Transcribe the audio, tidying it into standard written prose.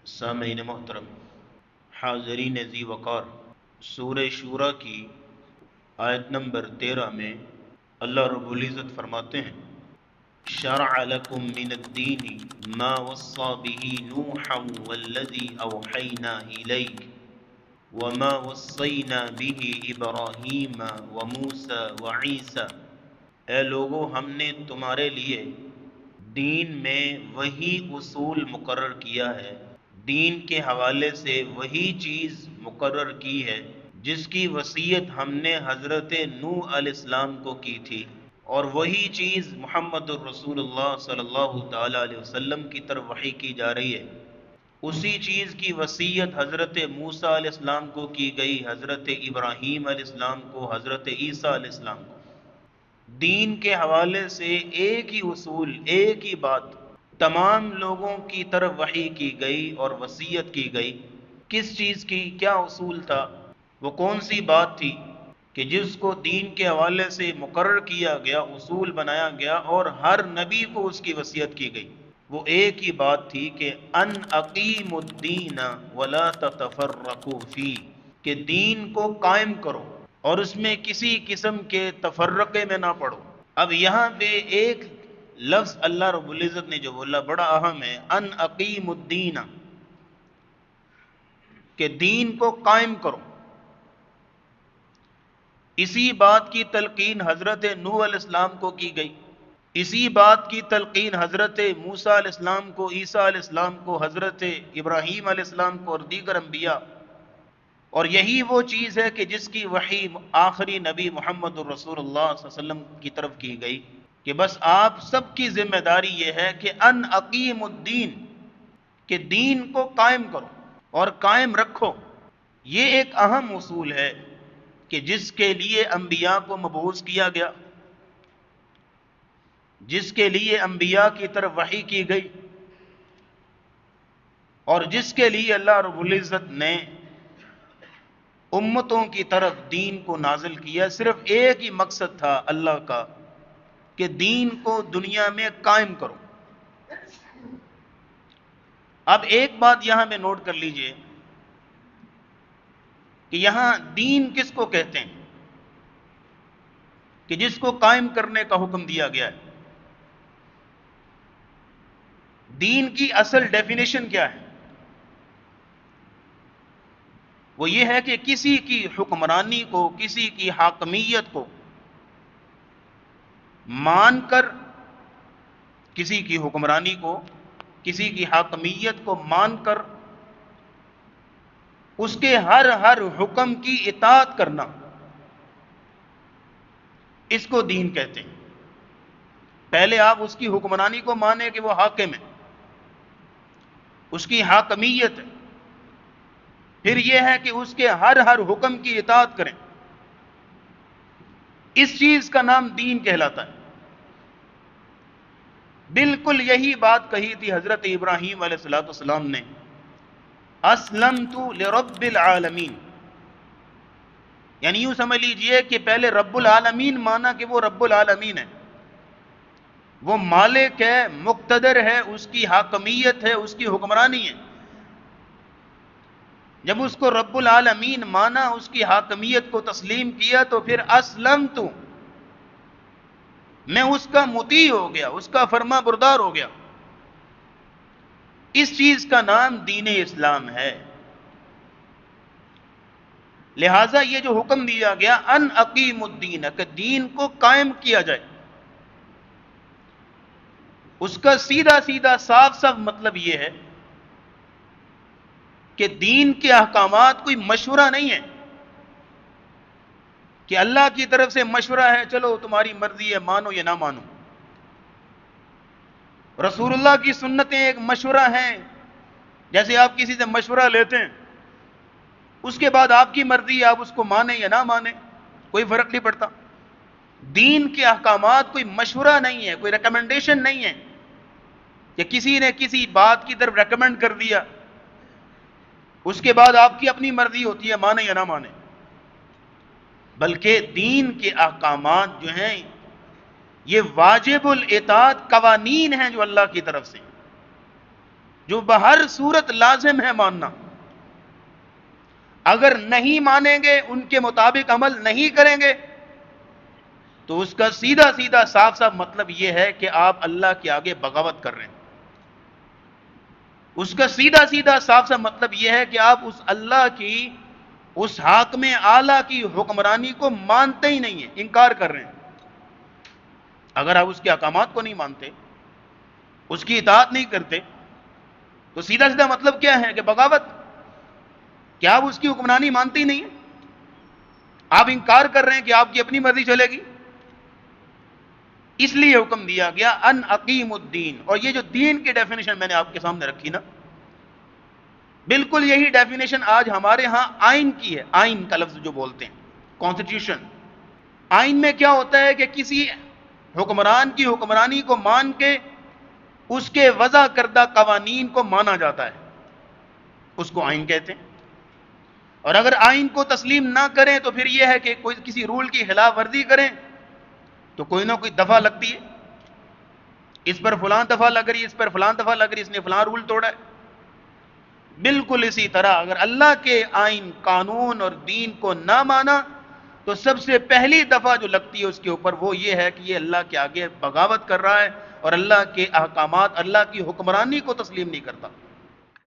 سامعین محترم، حاضرین ذی وقار، سورہ شورى کی آیت نمبر 13 میں اللہ رب العزت فرماتے ہیں: شرع لکم من الدین ما وصى به نوحا والذی اوحینا الیک وما وصینا به ابراہیم وموسیٰ وعیسیٰ۔ اے لوگو، ہم نے تمہارے لیے دین میں وہی اصول مقرر کیا ہے، دین کے حوالے سے وہی چیز مقرر کی ہے جس کی وصیت ہم نے حضرت نوح علیہ السلام کو کی تھی، اور وہی چیز محمد الرسول اللہ صلی اللہ تعالی علیہ وسلم کی طرف وحی کی جا رہی ہے۔ اسی چیز کی وصیت حضرت موسیٰ علیہ السلام کو کی گئی، حضرت ابراہیم علیہ السلام کو، حضرت عیسیٰ علیہ السلام کو۔ دین کے حوالے سے ایک ہی اصول، ایک ہی بات تمام لوگوں کی طرف وحی کی گئی اور وصیت کی گئی۔ کس چیز کی؟ کیا اصول تھا؟ وہ کون سی بات تھی کہ جس کو دین کے حوالے سے مقرر کیا گیا، اصول بنایا گیا اور ہر نبی کو اس کی وصیت کی گئی؟ وہ ایک ہی بات تھی کہ ان اقیم الدین ولا تتفرقوا فیہ، کہ دین کو قائم کرو اور اس میں کسی قسم کے تفرقے میں نہ پڑو۔ اب یہاں پہ ایک لفظ اللہ رب العزت نے جو بولا بڑا اہم ہے، ان اقیم الدین، کہ دین کو قائم کرو۔ اسی بات کی تلقین حضرت نوح علیہ السلام کو کی گئی، اسی بات کی تلقین حضرت موسیٰ علیہ السلام کو، عیسیٰ علیہ السلام کو، حضرت ابراہیم علیہ السلام کو اور دیگر انبیاء۔ اور یہی وہ چیز ہے کہ جس کی وحی آخری نبی محمد الرسول اللہ صلی اللہ علیہ وسلم کی طرف کی گئی کہ بس آپ سب کی ذمہ داری یہ ہے کہ ان اقیم الدین، کہ دین کو قائم کرو اور قائم رکھو۔ یہ ایک اہم اصول ہے کہ جس کے لیے انبیاء کو مبعوث کیا گیا، جس کے لیے انبیاء کی طرف وحی کی گئی، اور جس کے لیے اللہ رب العزت نے امتوں کی طرف دین کو نازل کیا۔ صرف ایک ہی مقصد تھا اللہ کا کہ دین کو دنیا میں قائم کرو۔ اب ایک بات یہاں میں نوٹ کر لیجئے کہ یہاں دین کس کو کہتے ہیں کہ جس کو قائم کرنے کا حکم دیا گیا ہے؟ دین کی اصل ڈیفینیشن کیا ہے؟ وہ یہ ہے کہ کسی کی حکمرانی کو، کسی کی حاکمیت کو مان کر، کسی کی حکمرانی کو، کسی کی حاکمیت کو مان کر اس کے ہر حکم کی اطاعت کرنا، اس کو دین کہتے ہیں۔ پہلے آپ اس کی حکمرانی کو مانیں کہ وہ حاکم ہے، اس کی حاکمیت ہے، پھر یہ ہے کہ اس کے ہر حکم کی اطاعت کریں۔ اس چیز کا نام دین کہلاتا ہے۔ بالکل یہی بات کہی تھی حضرت ابراہیم علیہ السلام نے، اسلمت لرب العالمین، یعنی یوں سمجھ لیجئے کہ پہلے رب العالمین مانا کہ وہ رب العالمین ہے، وہ مالک ہے، مقتدر ہے، اس کی حاکمیت ہے، اس کی حکمرانی ہے۔ جب اس کو رب العالمین مانا، اس کی حاکمیت کو تسلیم کیا، تو پھر اسلمت، میں اس کا مطیع ہو گیا، اس کا فرما بردار ہو گیا۔ اس چیز کا نام دین اسلام ہے۔ لہٰذا یہ جو حکم دیا گیا ان اقیم الدین، کہ دین کو قائم کیا جائے، اس کا سیدھا سیدھا صاف مطلب یہ ہے کہ دین کے احکامات کوئی مشورہ نہیں ہے کہ اللہ کی طرف سے مشورہ ہے چلو تمہاری مرضی ہے، مانو یا نہ مانو۔ رسول اللہ کی سنتیں ایک مشورہ ہیں، جیسے آپ کسی سے مشورہ لیتے ہیں، اس کے بعد آپ کی مرضی ہے، آپ اس کو مانیں یا نہ مانیں، کوئی فرق نہیں پڑتا۔ دین کے احکامات کوئی مشورہ نہیں ہے، کوئی ریکمنڈیشن نہیں ہے کہ کسی نے کسی بات کی طرف ریکمنڈ کر دیا، اس کے بعد آپ کی اپنی مرضی ہوتی ہے مانیں یا نہ مانیں۔ بلکہ دین کے احکامات جو ہیں یہ واجب الاطاعت قوانین ہیں جو اللہ کی طرف سے، جو بہر صورت لازم ہے ماننا. اگر نہیں مانیں گے، ان کے مطابق عمل نہیں کریں گے، تو اس کا سیدھا سیدھا صاف صاف مطلب یہ ہے کہ آپ اللہ کے آگے بغاوت کر رہے ہیں. اس کا سیدھا سیدھا صاف صاف مطلب یہ ہے کہ آپ اس اللہ کی، اس حاکم اعلیٰ کی حکمرانی کو مانتے ہی نہیں ہیں، انکار کر رہے ہیں. اگر آپ اس کے احکامات کو نہیں مانتے، اس کی اطاعت نہیں کرتے، تو سیدھا سیدھا مطلب کیا ہے کہ بغاوت. کیا آپ اس کی حکمرانی مانتے ہی نہیں ہیں؟ آپ انکار کر رہے ہیں کہ آپ کی اپنی مرضی چلے گی. اس لیے حکم دیا گیا ان اقیم الدین. اور یہ جو دین کی ڈیفینیشن میں نے آپ کے سامنے رکھی نا، بالکل یہی ڈیفینیشن آج ہمارے ہاں آئین کی ہے. آئین کا لفظ جو بولتے ہیں، کانسٹیٹیوشن. آئین میں کیا ہوتا ہے کہ کسی حکمران کی حکمرانی کو مان کے اس کے وضع کردہ قوانین کو مانا جاتا ہے، اس کو آئین کہتے ہیں. اور اگر آئین کو تسلیم نہ کریں تو پھر یہ ہے کہ کوئی کسی رول کی خلاف ورزی کریں تو کوئی نہ کوئی دفعہ لگتی ہے. اس پر فلاں دفعہ لگ رہی ہے، اس پر فلاں دفعہ لگ رہی ہے، اس نے فلاں رول توڑا ہے. بالکل اسی طرح اگر اللہ کے آئین، قانون اور دین کو نہ مانا تو سب سے پہلی دفعہ جو لگتی ہے اس کے اوپر وہ یہ ہے کہ یہ اللہ کے آگے بغاوت کر رہا ہے اور اللہ کے احکامات، اللہ کی حکمرانی کو تسلیم نہیں کرتا.